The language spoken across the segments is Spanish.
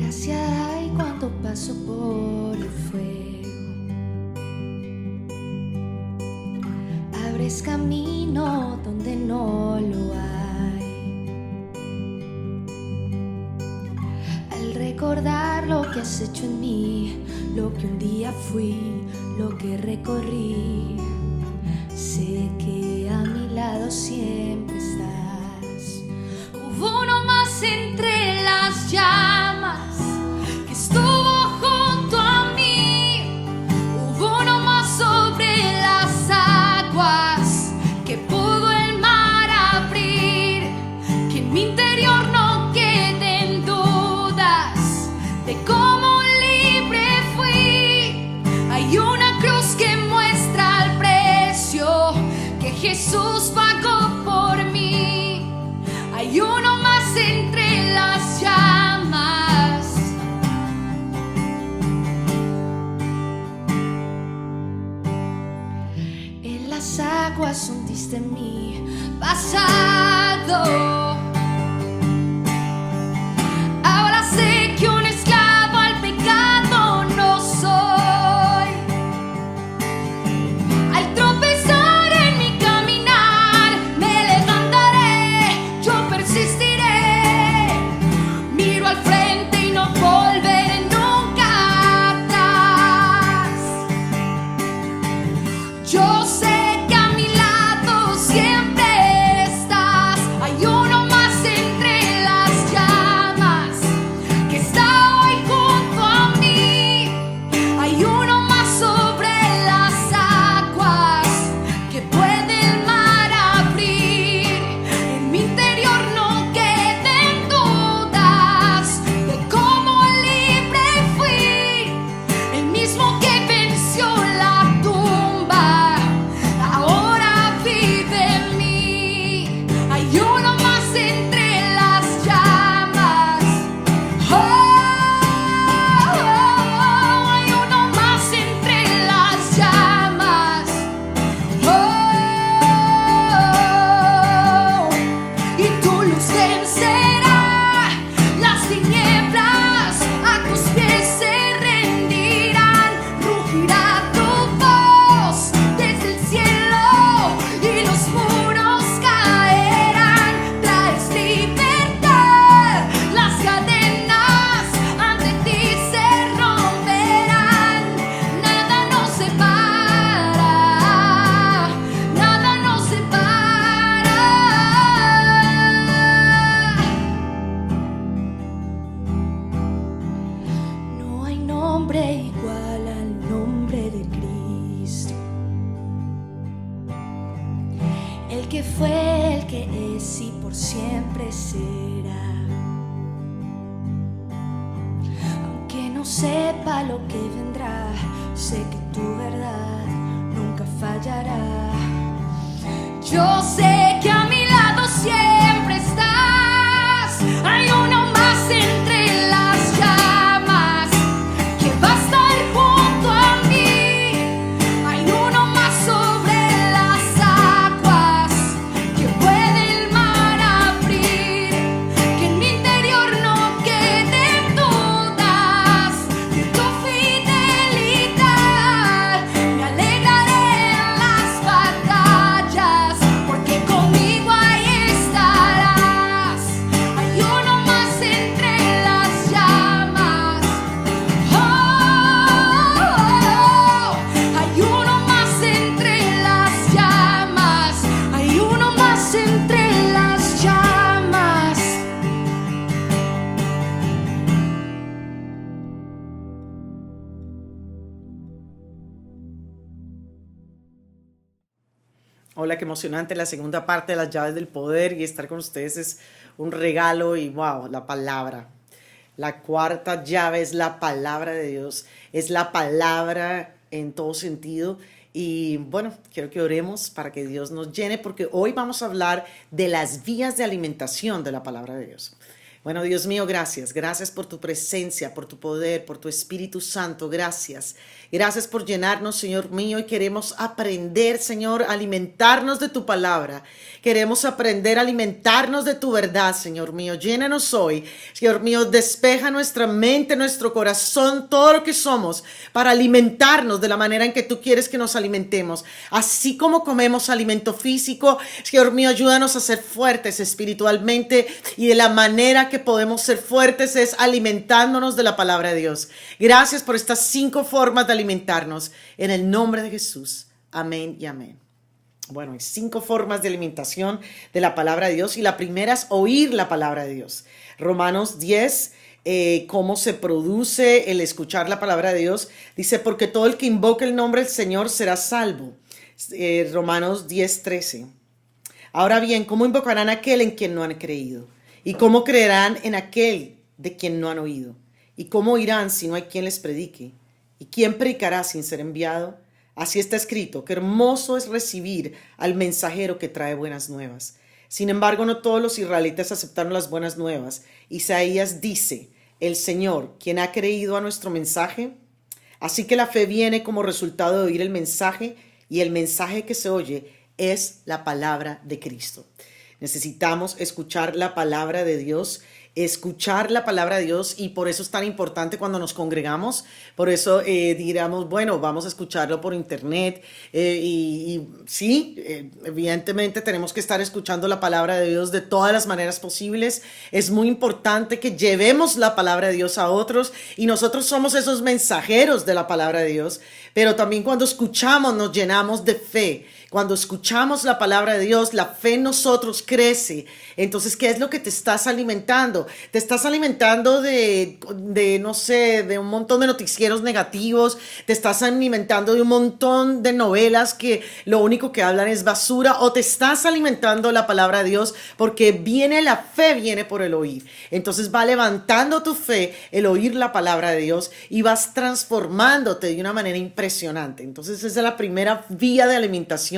gracia hay cuando paso por el fuego. Abres camino donde no lo hay. Al recordar lo que has hecho en mí, lo que un día fui, lo que recorrí, sé que a mi lado siempre estás. Hubo uno más entre las llamas que estuvo junto a mí. Hubo uno más sobre las aguas que pudo el mar abrir. Que en mi interior no queden dudas de cómo libre fui. Hay una cruz que muestra el precio que Jesús pagó por mí. Hay uno más entre las llamas. En las aguas hundiste mi pasado. Ahora sé que un esclavo al pecado no soy. Al tropezar en mi caminar, me levantaré, yo persistiré. Miro al frente y no volveré nunca atrás. Yo sé que a mi lado siempre estás. Hay uno más entre las llamas que está hoy junto a mí. Hay uno más sobre las aguas que puede el mar abrir. En mi interior no queden dudas de cómo libre fui. El mismo que venció la tumba ahora vive en mí. Hay uno más entre las llamas. Hay uno más entre las llamas. Y tu luz vencerá las tinieblas, a tus pies se rendirán. Rugirá tu voz desde el cielo y los muros caerán. Traes libertad, las cadenas ante ti se romperán. Nada nos separa, nada nos separa. No hay nombre igual al nombre de Cristo. El que fue, el que es y por siempre será. Aunque no sepa lo que vendrá, sé que tu verdad nunca fallará. Yo sé que a mi lado siempre estás. Hay uno más entre las llamas que va a estar junto a mí. Hay uno más sobre las aguas que puede el mar abrir. Que en mi interior no queden dudas de tu fidelidad. Me alegraré en las batallas, porque conmigo ahí estarás. Hay uno más entre las llamas. Hay uno más entre las llamas. Hay uno más entre las llamas. Hola, qué emocionante la segunda parte de las llaves del poder, y estar con ustedes es un regalo. Y wow, la palabra. La cuarta llave es la palabra de Dios, es la palabra en todo sentido. Y bueno, quiero que oremos para que Dios nos llene, porque hoy vamos a hablar de las vías de alimentación de la palabra de Dios. Bueno, Dios mío, gracias. Gracias por tu presencia, por tu poder, por tu Espíritu Santo. Gracias. Gracias por llenarnos, Señor mío, y queremos aprender, Señor, a alimentarnos de tu palabra. Queremos aprender a alimentarnos de tu verdad, Señor mío. Llénanos hoy, Señor mío, despeja nuestra mente, nuestro corazón, todo lo que somos, para alimentarnos de la manera en que tú quieres que nos alimentemos. Así como comemos alimento físico, Señor mío, ayúdanos a ser fuertes espiritualmente, y de la manera que podemos ser fuertes es alimentándonos de la palabra de Dios. Gracias por estas 5 formas de alimentarnos. En el nombre de Jesús. Amén y amén. Bueno, hay 5 formas de alimentación de la palabra de Dios, y la primera es oír la palabra de Dios. Romanos 10, cómo se produce el escuchar la palabra de Dios. Dice, porque todo el que invoque el nombre del Señor será salvo. Romanos 10, 13. Ahora bien, ¿cómo invocarán a aquel en quien no han creído? ¿Y cómo creerán en aquel de quien no han oído? ¿Y cómo oirán si no hay quien les predique? ¿Y quién predicará sin ser enviado? Así está escrito, qué hermoso es recibir al mensajero que trae buenas nuevas. Sin embargo, no todos los israelitas aceptaron las buenas nuevas. Isaías dice, el Señor, ¿quién ha creído a nuestro mensaje? Así que la fe viene como resultado de oír el mensaje, y el mensaje que se oye es la palabra de Cristo. Necesitamos escuchar la palabra de Dios, y por eso es tan importante cuando nos congregamos. Por eso diríamos, bueno, vamos a escucharlo por internet, sí, evidentemente tenemos que estar escuchando la palabra de Dios de todas las maneras posibles. Es muy importante que llevemos la palabra de Dios a otros, y nosotros somos esos mensajeros de la palabra de Dios. Pero también cuando escuchamos nos llenamos de fe. Cuando escuchamos la palabra de Dios, la fe en nosotros crece. Entonces, ¿qué es lo que te estás alimentando? Te estás alimentando de no sé, de un montón de noticieros negativos. Te estás alimentando de un montón de novelas que lo único que hablan es basura. O te estás alimentando la palabra de Dios, porque la fe viene por el oír. Entonces va levantando tu fe el oír la palabra de Dios, y vas transformándote de una manera impresionante. Entonces esa es la primera vía de alimentación.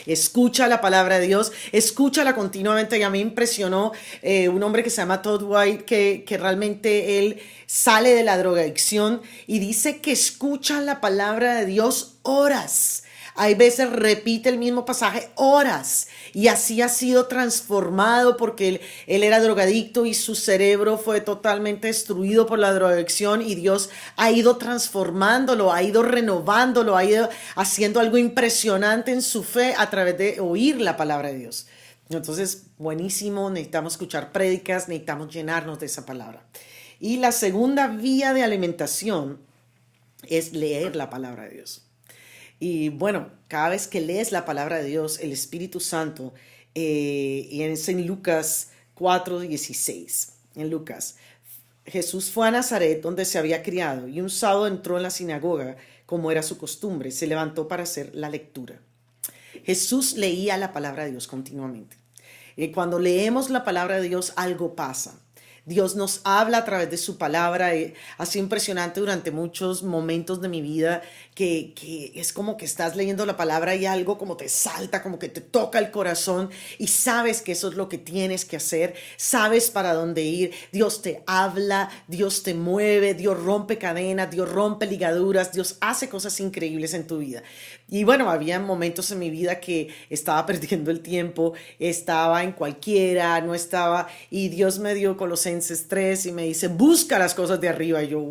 Escucha la palabra de Dios, escúchala continuamente. Y a mí me impresionó un hombre que se llama Todd White, que realmente él sale de la drogadicción, y dice que escucha la palabra de Dios horas. Hay veces repite el mismo pasaje horas, y así ha sido transformado, porque él era drogadicto y su cerebro fue totalmente destruido por la drogadicción, y Dios ha ido transformándolo, ha ido renovándolo, ha ido haciendo algo impresionante en su fe a través de oír la palabra de Dios. Entonces, buenísimo, necesitamos escuchar prédicas, necesitamos llenarnos de esa palabra. Y la segunda vía de alimentación es leer la palabra de Dios. Y bueno, cada vez que lees la palabra de Dios, el Espíritu Santo, y es en Lucas 4:16, en Lucas, Jesús fue a Nazaret, donde se había criado, y un sábado entró en la sinagoga, como era su costumbre, se levantó para hacer la lectura. Jesús leía la palabra de Dios continuamente. Cuando leemos la palabra de Dios, algo pasa. Dios nos habla a través de su palabra. Ha sido impresionante durante muchos momentos de mi vida que es como que estás leyendo la palabra y algo como te salta, como que te toca el corazón, y sabes que eso es lo que tienes que hacer, sabes para dónde ir. Dios te habla, Dios te mueve, Dios rompe cadenas, Dios rompe ligaduras, Dios hace cosas increíbles en tu vida. Y bueno, había momentos en mi vida que estaba perdiendo el tiempo, estaba en cualquiera, no estaba, y Dios me dio Colosenses 3 y me dice, busca las cosas de arriba. Y yo,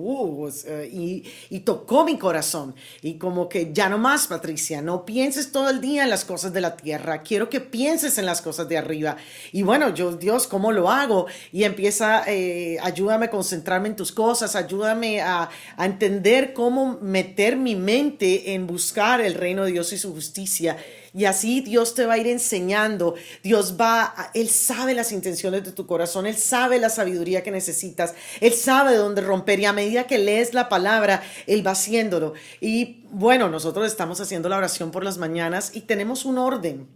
y tocó mi corazón. Y como que ya no más, Patricia, no pienses todo el día en las cosas de la tierra, quiero que pienses en las cosas de arriba. Y bueno, yo, Dios, ¿cómo lo hago? Y empieza, ayúdame a concentrarme en tus cosas, ayúdame a entender cómo meter mi mente en buscar el reino de Dios y su justicia. Y así Dios te va a ir enseñando. Él sabe las intenciones de tu corazón, Él sabe la sabiduría que necesitas, Él sabe dónde romper, y a medida que lees la palabra, Él va haciéndolo. Y bueno, nosotros estamos haciendo la oración por las mañanas y tenemos un orden.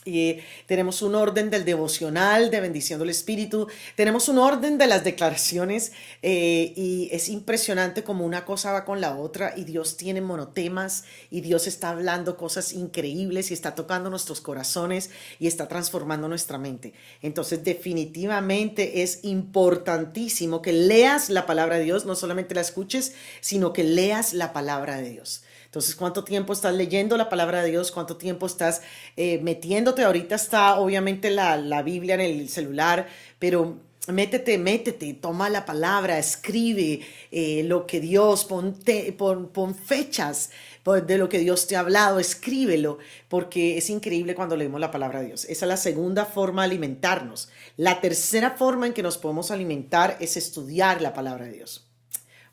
Y tenemos un orden del devocional, de bendición del Espíritu. Tenemos un orden de las declaraciones, y es impresionante como una cosa va con la otra, y Dios tiene monotemas, y Dios está hablando cosas increíbles, y está tocando nuestros corazones, y está transformando nuestra mente. Entonces, definitivamente es importantísimo que leas la palabra de Dios, no solamente la escuches, sino que leas la palabra de Dios. Entonces, ¿cuánto tiempo estás leyendo la palabra de Dios? ¿Cuánto tiempo estás metiéndote? Ahorita está obviamente la Biblia en el celular, pero métete, toma la palabra, escribe lo que Dios, pon fechas de lo que Dios te ha hablado, escríbelo, porque es increíble cuando leemos la palabra de Dios. Esa es la segunda forma de alimentarnos. La tercera forma en que nos podemos alimentar es estudiar la palabra de Dios.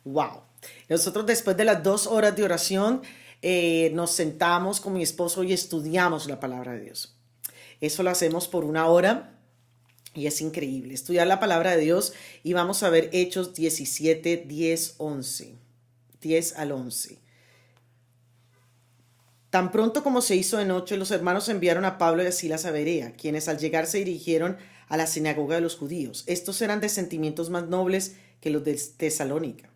Wow. Nosotros después de las 2 horas de oración nos sentamos con mi esposo y estudiamos la palabra de Dios. Eso lo hacemos por 1 hora y es increíble. Estudiar la palabra de Dios y vamos a ver Hechos 17, 10, 11. 10 al 11. Tan pronto como se hizo de noche, los hermanos enviaron a Pablo y a Silas a Berea, quienes al llegar se dirigieron a la sinagoga de los judíos. Estos eran de sentimientos más nobles que los de Tesalónica.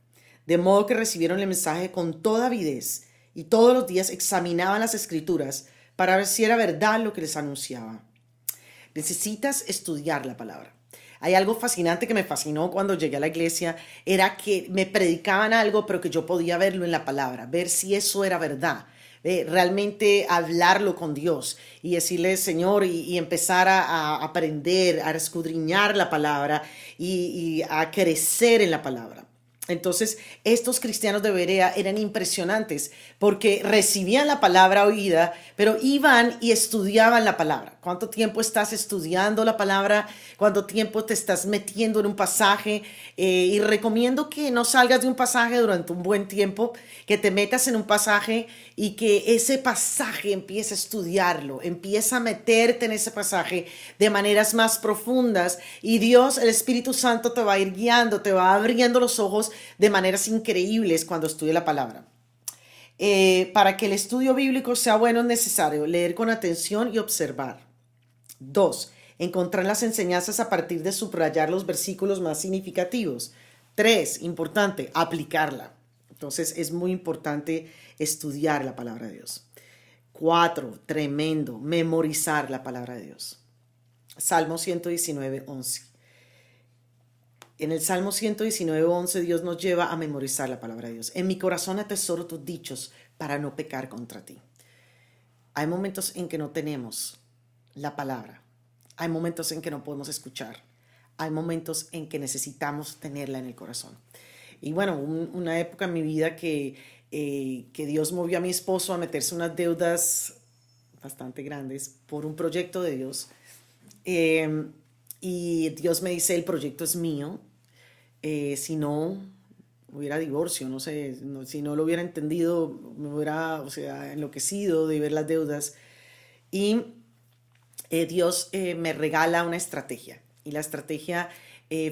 De modo que recibieron el mensaje con toda avidez y todos los días examinaban las escrituras para ver si era verdad lo que les anunciaba. Necesitas estudiar la palabra. Hay algo fascinante que me fascinó cuando llegué a la iglesia, era que me predicaban algo, pero que yo podía verlo en la palabra, ver si eso era verdad. Realmente hablarlo con Dios y decirle, Señor, y empezar a aprender, a escudriñar la palabra y a crecer en la palabra. Entonces, estos cristianos de Berea eran impresionantes porque recibían la palabra oída, pero iban y estudiaban la palabra. ¿Cuánto tiempo estás estudiando la palabra? ¿Cuánto tiempo te estás metiendo en un pasaje? Y recomiendo que no salgas de un pasaje durante un buen tiempo, que te metas en un pasaje y que ese pasaje empiece a estudiarlo, empieza a meterte en ese pasaje de maneras más profundas y Dios, el Espíritu Santo, te va a ir guiando, te va abriendo los ojos de maneras increíbles cuando estudie la palabra. Para que el estudio bíblico sea bueno es necesario leer con atención y observar. 2. Encontrar las enseñanzas a partir de subrayar los versículos más significativos. 3. Importante, aplicarla. Entonces es muy importante estudiar la palabra de Dios. 4. Tremendo, memorizar la palabra de Dios. Salmo 119, 11. En el Salmo 119, 11, Dios nos lleva a memorizar la palabra de Dios. En mi corazón atesoro tus dichos para no pecar contra ti. Hay momentos en que no tenemos la palabra. Hay momentos en que no podemos escuchar. Hay momentos en que necesitamos tenerla en el corazón. Y bueno, una época en mi vida que Dios movió a mi esposo a meterse unas deudas bastante grandes por un proyecto de Dios. Y Dios me dice, el proyecto es mío. Si no hubiera divorcio, no sé, si no lo hubiera entendido, me hubiera, enloquecido de ver las deudas. Y Dios me regala una estrategia. Y la estrategia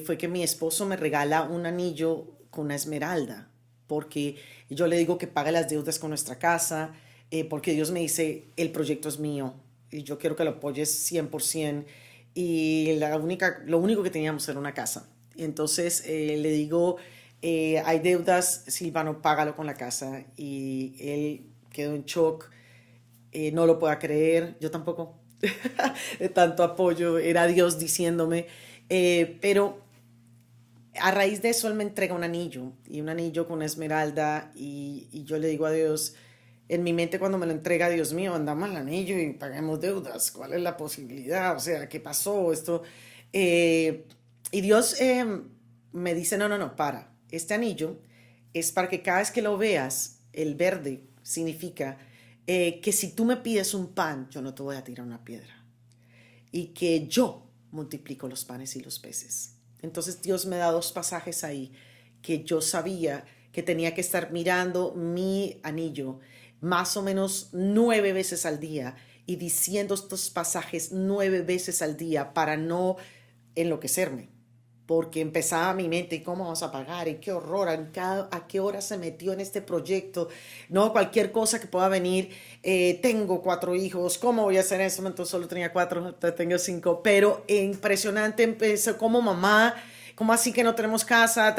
fue que mi esposo me regala un anillo con una esmeralda, porque yo le digo que pague las deudas con nuestra casa, porque Dios me dice, el proyecto es mío, y yo quiero que lo apoyes 100%, y lo único que teníamos era una casa. Y entonces le digo, hay deudas, Silvano, págalo con la casa, y él quedó en shock, no lo pueda creer, yo tampoco, de tanto apoyo, era Dios diciéndome, pero a raíz de eso él me entrega un anillo con una esmeralda y yo le digo a Dios, en mi mente cuando me lo entrega, Dios mío, andamos al anillo y paguemos deudas, ¿cuál es la posibilidad? O sea, ¿qué pasó? Esto, y Dios me dice, no, para, este anillo es para que cada vez que lo veas, el verde significa que si tú me pides un pan, yo no te voy a tirar una piedra y que yo multiplico los panes y los peces. Entonces Dios me da 2 pasajes ahí que yo sabía que tenía que estar mirando mi anillo más o menos 9 veces al día y diciendo estos pasajes 9 veces al día para no enloquecerme. Porque empezaba mi mente, ¿y cómo vamos a pagar? ¿Y qué horror? ¿A qué hora se metió en este proyecto? No, cualquier cosa que pueda venir. Tengo 4 hijos, ¿cómo voy a hacer eso? Entonces solo tenía 4, tengo 5. Pero impresionante, empecé como mamá, como así que no tenemos casa,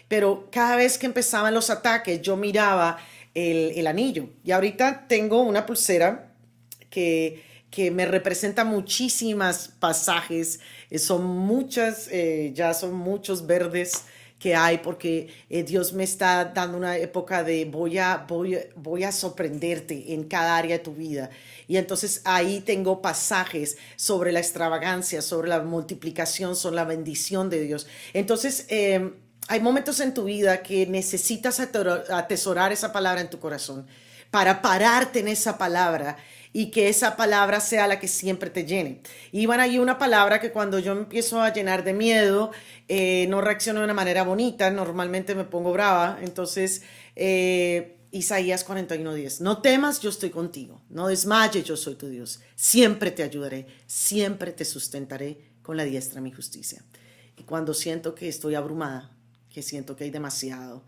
Pero cada vez que empezaban los ataques, yo miraba el anillo. Y ahorita tengo una pulsera que me representa muchísimas pasajes, son muchas, ya son muchos verdes que hay, porque Dios me está dando una época de voy a sorprenderte en cada área de tu vida. Y entonces ahí tengo pasajes sobre la extravagancia, sobre la multiplicación, sobre la bendición de Dios. Entonces, hay momentos en tu vida que necesitas atesorar esa palabra en tu corazón para pararte en esa palabra y que esa palabra sea la que siempre te llene. Y van ahí una palabra que cuando yo empiezo a llenar de miedo, no reacciono de una manera bonita, normalmente me pongo brava. Entonces, Isaías 41:10, no temas, yo estoy contigo, no desmayes, yo soy tu Dios, siempre te ayudaré, siempre te sustentaré con la diestra de mi justicia. Y cuando siento que estoy abrumada, que siento que hay demasiado,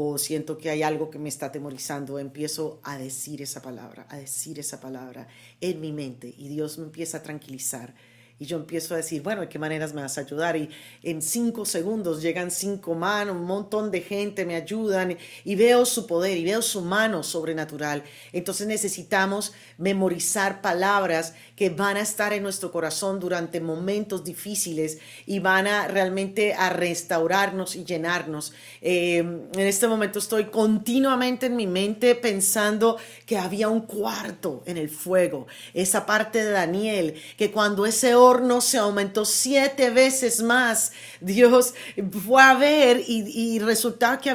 o siento que hay algo que me está atemorizando, empiezo a decir esa palabra en mi mente y Dios me empieza a tranquilizar. Y yo empiezo a decir, bueno, ¿de qué maneras me vas a ayudar? Y en 5 segundos llegan 5 manos, un montón de gente me ayudan y veo su poder y veo su mano sobrenatural. Entonces necesitamos memorizar palabras que van a estar en nuestro corazón durante momentos difíciles y van a realmente a restaurarnos y llenarnos. En este momento estoy continuamente en mi mente pensando que había un cuarto en el fuego. Esa parte de Daniel, que cuando ese horno se aumentó 7 veces más, Dios fue a ver y resultaba que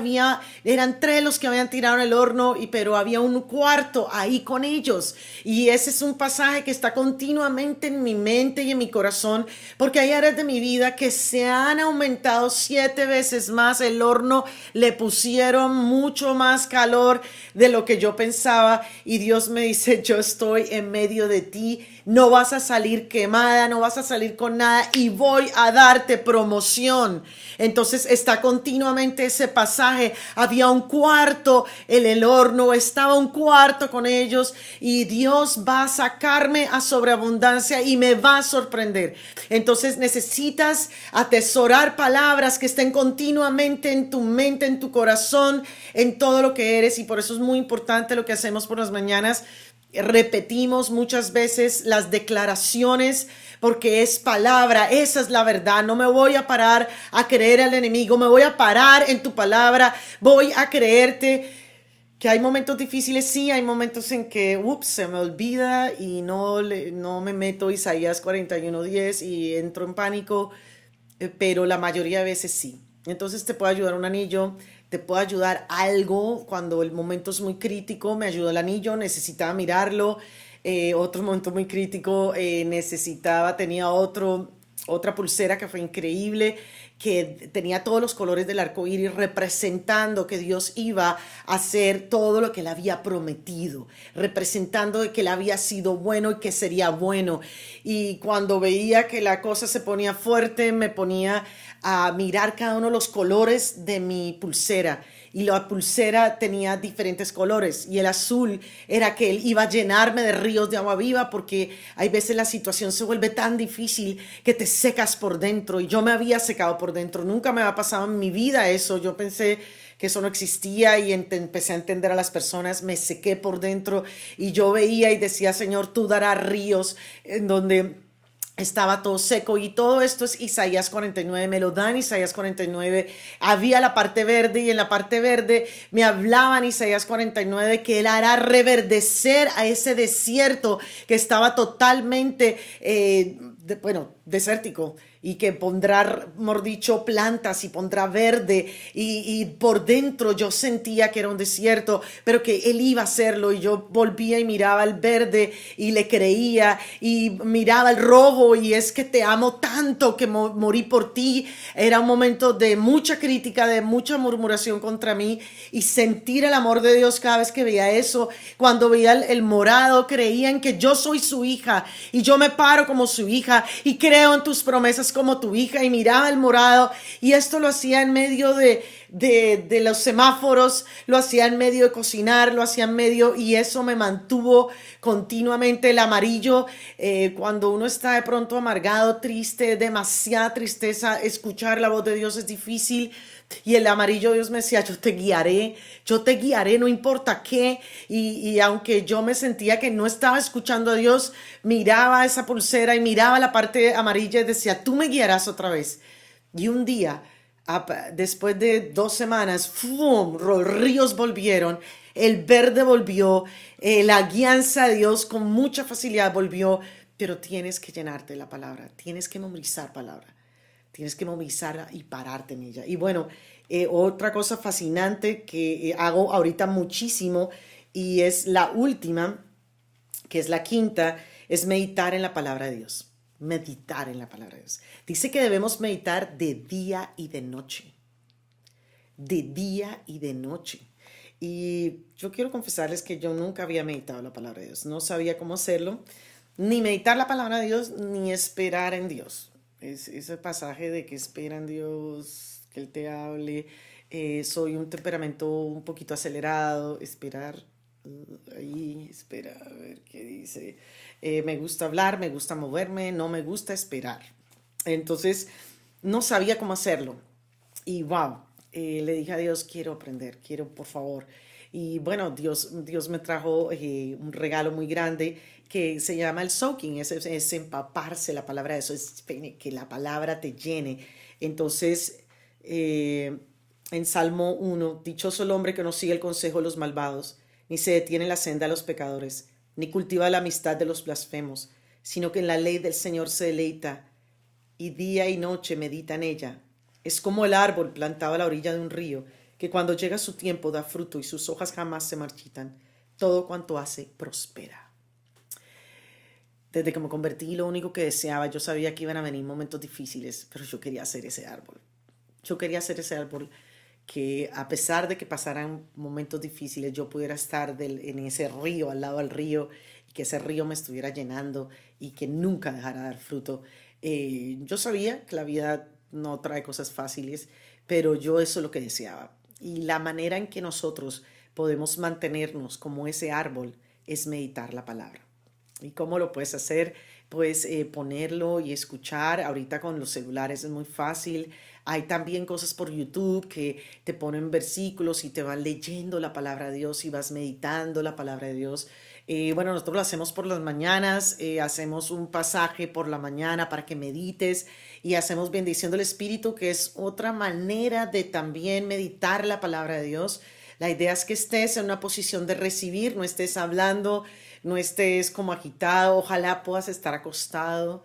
eran 3 los que habían tirado en el horno, pero había un cuarto ahí con ellos. Y ese es un pasaje que está continuamente en mi mente y en mi corazón, porque hay áreas de mi vida que se han aumentado 7 veces más. El horno le pusieron mucho más calor de lo que yo pensaba y Dios me dice, yo estoy en medio de ti, no vas a salir quemada, no vas a salir con nada y voy a darte promoción. Entonces está continuamente ese pasaje. Había un cuarto en el horno, estaba un cuarto con ellos y Dios va a sacarme a sobreabundancia y me va a sorprender. Entonces necesitas atesorar palabras que estén continuamente en tu mente, en tu corazón, en todo lo que eres, y por eso es muy importante lo que hacemos por las mañanas. Repetimos muchas veces las declaraciones porque es palabra, esa es la verdad. No me voy a parar a creer al enemigo, me voy a parar en tu palabra, voy a creerte. Que hay momentos difíciles, sí, hay momentos en que se me olvida y no me meto Isaías 41:10 y entro en pánico, pero la mayoría de veces sí. Entonces te puede ayudar un anillo, te puede ayudar algo cuando el momento es muy crítico. Me ayudó el anillo, necesitaba mirarlo. Otro momento muy crítico, tenía otra pulsera que fue increíble, que tenía todos los colores del arco iris representando que Dios iba a hacer todo lo que él había prometido, representando que él había sido bueno y que sería bueno. Y cuando veía que la cosa se ponía fuerte, me ponía a mirar cada uno de los colores de mi pulsera. Y la pulsera tenía diferentes colores y el azul era que él iba a llenarme de ríos de agua viva, porque hay veces la situación se vuelve tan difícil que te secas por dentro, y yo me había secado por dentro. Nunca me había pasado en mi vida eso. Yo pensé que eso no existía y empecé a entender a las personas, me sequé por dentro y yo veía y decía, Señor, tú darás ríos en donde estaba todo seco. Y todo esto es Isaías 49, me lo dan Isaías 49. Había la parte verde y en la parte verde me hablaban Isaías 49 que él hará reverdecer a ese desierto que estaba totalmente desértico, y que pondrá, mejor dicho, plantas y pondrá verde, y por dentro yo sentía que era un desierto, pero que él iba a hacerlo. Y yo volvía y miraba el verde y le creía, y miraba el rojo, y es que te amo tanto que morí por ti. Era un momento de mucha crítica, de mucha murmuración contra mí, y sentir el amor de Dios cada vez que veía eso. Cuando veía el morado, creían que yo soy su hija y yo me paro como su hija y creo en tus promesas como tu hija, y miraba el morado. Y esto lo hacía en medio de los semáforos, lo hacía en medio de cocinar, lo hacía en medio, y eso me mantuvo continuamente. El amarillo, cuando uno está de pronto amargado, triste, demasiada tristeza, escuchar la voz de Dios es difícil. Y el amarillo, Dios me decía, yo te guiaré, no importa qué. Y aunque yo me sentía que no estaba escuchando a Dios, miraba esa pulsera y miraba la parte amarilla y decía, tú me guiarás otra vez. Y un día Después de 2 semanas, ¡fum! Los ríos volvieron, el verde volvió, la guianza de Dios con mucha facilidad volvió, pero tienes que llenarte de la palabra, tienes que memorizar palabra, tienes que memorizarla y pararte en ella. Y bueno, otra cosa fascinante que hago ahorita muchísimo y es la última, que es la quinta, es meditar en la palabra de Dios. Meditar en la palabra de Dios. Dice que debemos meditar de día y de noche. De día y de noche. Y yo quiero confesarles que yo nunca había meditado la palabra de Dios. No sabía cómo hacerlo. Ni meditar la palabra de Dios, ni esperar en Dios. Ese pasaje de que espera en Dios, que Él te hable. Soy un temperamento un poquito acelerado. Esperar. Ahí, espera, a ver qué dice. Me gusta hablar, me gusta moverme, no me gusta esperar. Entonces, no sabía cómo hacerlo. Y wow, le dije a Dios, quiero aprender, quiero, por favor. Y bueno, Dios me trajo un regalo muy grande que se llama el soaking, es empaparse la palabra, eso es que la palabra te llene. Entonces, en Salmo 1, dichoso el hombre que no sigue el consejo de los malvados, ni se detiene en la senda de los pecadores, ni cultiva la amistad de los blasfemos, sino que en la ley del Señor se deleita y día y noche medita en ella. Es como el árbol plantado a la orilla de un río, que cuando llega su tiempo da fruto y sus hojas jamás se marchitan. Todo cuanto hace prospera. Desde que me convertí, lo único que deseaba, yo sabía que iban a venir momentos difíciles, pero yo quería ser ese árbol. Yo quería ser ese árbol que a pesar de que pasaran momentos difíciles, yo pudiera estar en ese río, al lado del río, y que ese río me estuviera llenando y que nunca dejara de dar fruto. Yo sabía que la vida no trae cosas fáciles, pero yo eso es lo que deseaba. Y la manera en que nosotros podemos mantenernos como ese árbol es meditar la palabra. ¿Y cómo lo puedes hacer? Pues ponerlo y escuchar. Ahorita con los celulares es muy fácil. Hay también cosas por YouTube que te ponen versículos y te van leyendo la palabra de Dios y vas meditando la palabra de Dios. Bueno, nosotros lo hacemos por las mañanas, hacemos un pasaje por la mañana para que medites y hacemos bendición del Espíritu, que es otra manera de también meditar la palabra de Dios. La idea es que estés en una posición de recibir, no estés hablando, no estés como agitado, ojalá puedas estar acostado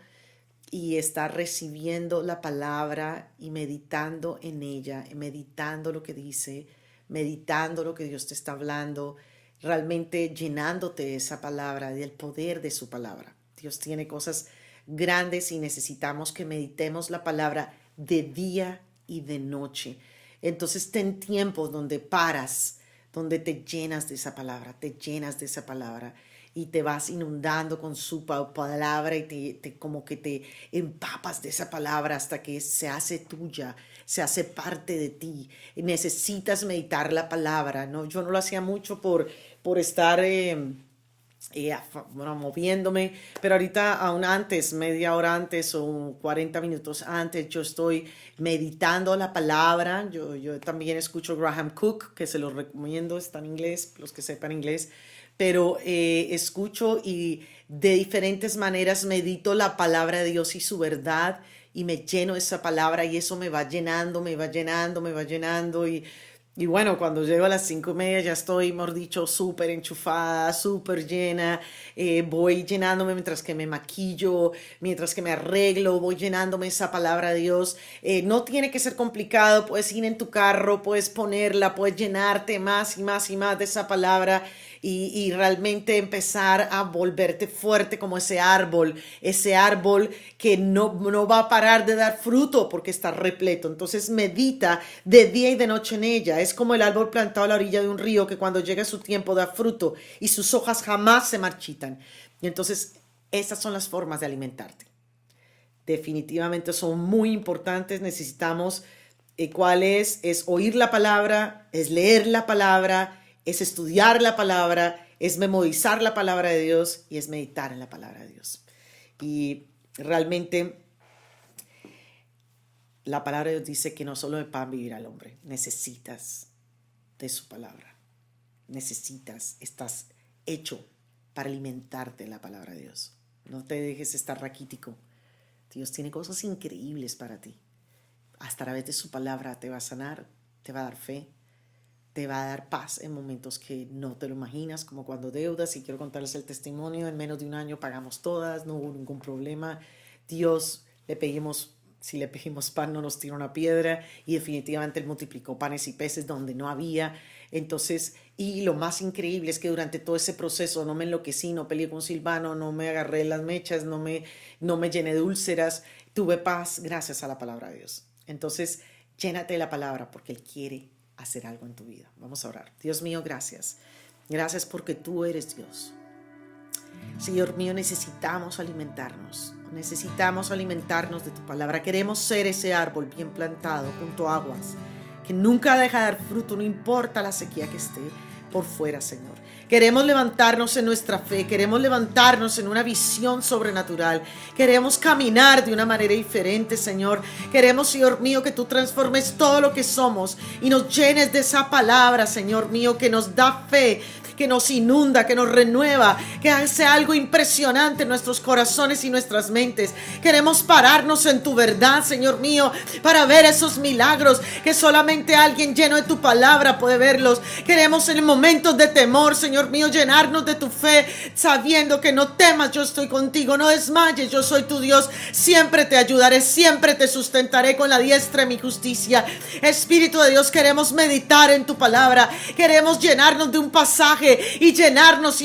y estar recibiendo la palabra y meditando en ella, meditando lo que dice, meditando lo que Dios te está hablando, realmente llenándote de esa palabra, del poder de su palabra. Dios tiene cosas grandes y necesitamos que meditemos la palabra de día y de noche. Entonces ten tiempos donde paras, donde te llenas de esa palabra, te llenas de esa palabra y te vas inundando con su palabra y como que te empapas de esa palabra hasta que se hace tuya, se hace parte de ti. Necesitas meditar la palabra, ¿no? Yo no lo hacía mucho por estar bueno, moviéndome, pero ahorita aún antes, media hora antes o 40 minutos antes, yo estoy meditando la palabra. Yo también escucho Graham Cook, que se lo recomiendo, está en inglés, los que sepan inglés, pero escucho y de diferentes maneras medito la palabra de Dios y su verdad y me lleno de esa palabra y eso me va llenando, me va llenando, me va llenando y bueno, cuando llego a las 5:30 ya estoy, mejor dicho, súper enchufada, súper llena. Voy llenándome mientras que me maquillo, mientras que me arreglo, voy llenándome esa palabra de Dios. No tiene que ser complicado, puedes ir en tu carro, puedes ponerla, puedes llenarte más y más y más de esa palabra y realmente empezar a volverte fuerte como ese árbol que no va a parar de dar fruto porque está repleto. Entonces medita de día y de noche en ella. Es como el árbol plantado a la orilla de un río que cuando llega su tiempo da fruto y sus hojas jamás se marchitan. Y entonces esas son las formas de alimentarte. Definitivamente son muy importantes. Necesitamos, ¿cuál es? Es oír la palabra, es leer la palabra, es estudiar la palabra, es memorizar la palabra de Dios y es meditar en la palabra de Dios. Y realmente la palabra de Dios dice que no solo de pan vivirá el hombre, necesitas de su palabra, estás hecho para alimentarte de la palabra de Dios. No te dejes estar raquítico. Dios tiene cosas increíbles para ti. a través de su palabra te va a sanar, te va a dar fe, te va a dar paz en momentos que no te lo imaginas, como cuando deudas, y quiero contarles el testimonio, en menos de un año pagamos todas, no hubo ningún problema. Dios, si le pedimos pan no nos tira una piedra, y definitivamente Él multiplicó panes y peces donde no había. Entonces, y lo más increíble es que durante todo ese proceso no me enloquecí, no peleé con Silvano, no me agarré las mechas, no me llené de úlceras, tuve paz gracias a la palabra de Dios. Entonces, llénate de la palabra porque Él quiere hacer algo en tu vida. Vamos a orar. Dios mío, gracias. Gracias porque tú eres Dios. Señor mío, necesitamos alimentarnos de tu palabra. Queremos ser ese árbol bien plantado junto a aguas, que nunca deja de dar fruto, no importa la sequía que esté por fuera, Señor. Queremos levantarnos en nuestra fe, queremos levantarnos en una visión sobrenatural, queremos caminar de una manera diferente, Señor. Queremos, Señor mío, que tú transformes todo lo que somos y nos llenes de esa palabra, Señor mío, que nos da fe, que nos inunda, que nos renueva, que hace algo impresionante en nuestros corazones y nuestras mentes. Queremos pararnos en tu verdad, Señor mío, para ver esos milagros que solamente alguien lleno de tu palabra puede verlos. Queremos en momentos de temor, Señor mío, llenarnos de tu fe, sabiendo que no temas, yo estoy contigo, no desmayes, yo soy tu Dios, siempre te ayudaré, siempre te sustentaré con la diestra de mi justicia. Espíritu de Dios, queremos meditar en tu palabra, queremos llenarnos de un pasaje y llenarnos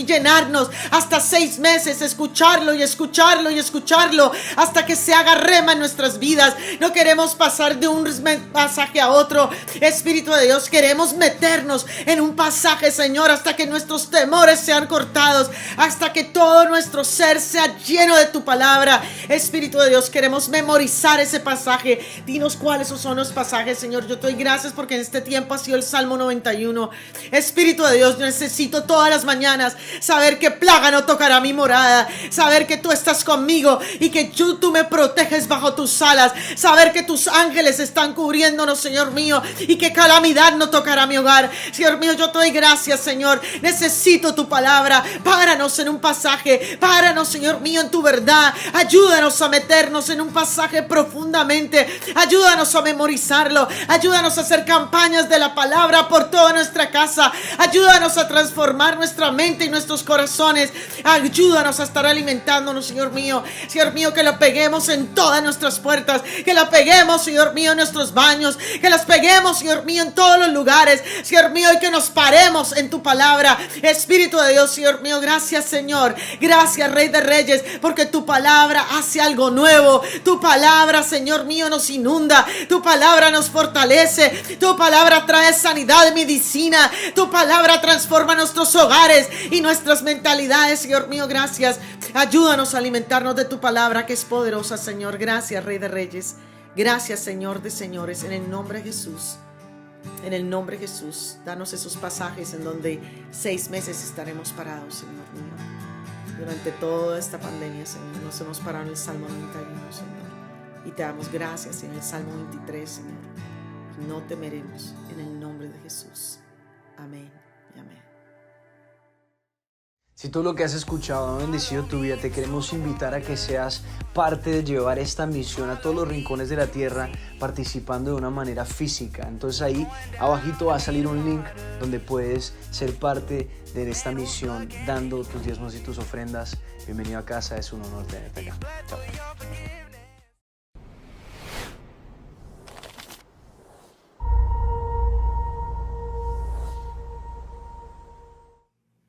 hasta 6 meses, escucharlo y escucharlo y escucharlo hasta que se haga rema en nuestras vidas. No queremos pasar de un pasaje a otro. Espíritu de Dios, queremos meternos en un pasaje, Señor, hasta que nuestros temores sean cortados, hasta que todo nuestro ser sea lleno de tu palabra. Espíritu de Dios, queremos memorizar ese pasaje. Dinos cuáles son los pasajes, Señor. Yo te doy gracias porque en este tiempo ha sido el Salmo 91. Espíritu de Dios, yo necesito todas las mañanas saber que plaga no tocará mi morada, saber que tú estás conmigo y que tú me proteges bajo tus alas, saber que tus ángeles están cubriéndonos, Señor mío, y que calamidad no tocará mi hogar. Señor mío, yo te doy gracias, Señor. Necesito tu palabra. Páranos en un pasaje, páranos, Señor mío, en tu verdad. Ayúdanos a meternos en un pasaje profundamente, ayúdanos a memorizarlo, ayúdanos a hacer campañas de la palabra por toda nuestra casa, ayúdanos a transformar nuestra mente y nuestros corazones, ayúdanos a estar alimentándonos, Señor mío, que lo peguemos en todas nuestras puertas, que lo peguemos, Señor mío, en nuestros baños, que las peguemos, Señor mío, en todos los lugares, Señor mío, y que nos paremos en tu palabra. Espíritu de Dios, Señor mío, gracias, Señor, gracias, Rey de Reyes, porque tu palabra hace algo nuevo, tu palabra, Señor mío, nos inunda, tu palabra nos fortalece, tu palabra trae sanidad, medicina, tu palabra transforma nuestros hogares y nuestras mentalidades. Señor mío, gracias. Ayúdanos a alimentarnos de tu palabra que es poderosa, Señor. Gracias, Rey de Reyes. Gracias, Señor de señores. En el nombre de Jesús. En el nombre de Jesús. Danos esos pasajes en donde 6 meses estaremos parados, Señor mío. Durante toda esta pandemia, Señor, nos hemos parado en el Salmo 91, Señor. Y te damos gracias en el Salmo 23, Señor. No temeremos en el nombre de Jesús. Amén y amén. Si todo lo que has escuchado ha bendecido tu vida, te queremos invitar a que seas parte de llevar esta misión a todos los rincones de la tierra, participando de una manera física. Entonces ahí abajito va a salir un link donde puedes ser parte de esta misión, dando tus diezmos y tus ofrendas. Bienvenido a casa, es un honor tenerte acá. Chao.